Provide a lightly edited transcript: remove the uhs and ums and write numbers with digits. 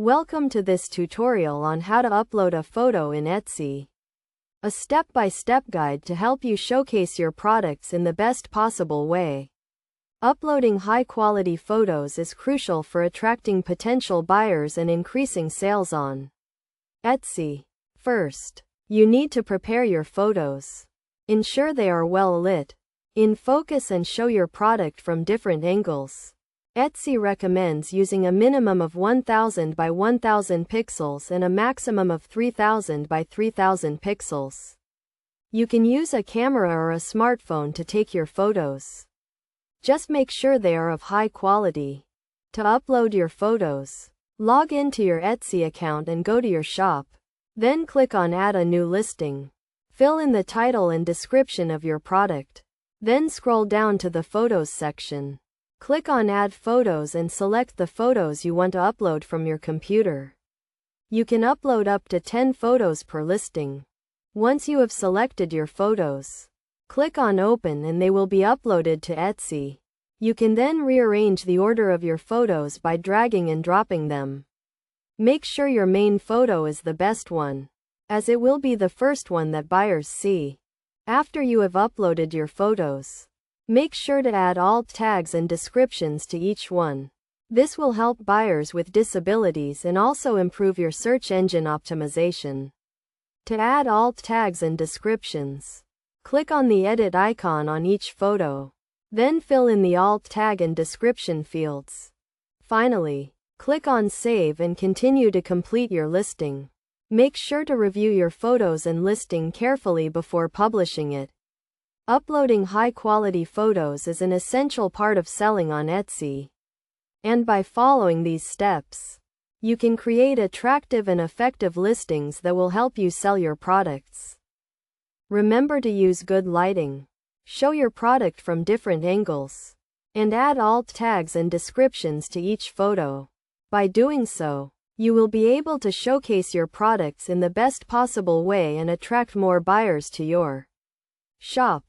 Welcome to this tutorial on how to upload a photo in Etsy. A step-by-step guide to help you showcase your products in the best possible way. Uploading high-quality photos is crucial for attracting potential buyers and increasing sales on Etsy. First, you need to prepare your photos. Ensure they are well lit, in focus, and show your product from different angles. Etsy recommends using a minimum of 1000 by 1000 pixels and a maximum of 3000 by 3000 pixels. You can use a camera or a smartphone to take your photos. Just make sure they are of high quality. To upload your photos, log into your Etsy account and go to your shop. Then click on Add a new listing. Fill in the title and description of your product. Then scroll down to the Photos section. Click on Add Photos and select the photos you want to upload from your computer. You can upload up to 10 photos per listing. Once you have selected your photos, click on Open and they will be uploaded to Etsy. You can then rearrange the order of your photos by dragging and dropping them. Make sure your main photo is the best one, as it will be the first one that buyers see. After you have uploaded your photos, make sure to add alt tags and descriptions to each one. This will help buyers with disabilities and also improve your search engine optimization. To add alt tags and descriptions, click on the edit icon on each photo. Then fill in the alt tag and description fields. Finally, click on Save and continue to complete your listing. Make sure to review your photos and listing carefully before publishing it. Uploading high-quality photos is an essential part of selling on Etsy. And by following these steps, you can create attractive and effective listings that will help you sell your products. Remember to use good lighting, show your product from different angles, and add alt tags and descriptions to each photo. By doing so, you will be able to showcase your products in the best possible way and attract more buyers to your shop.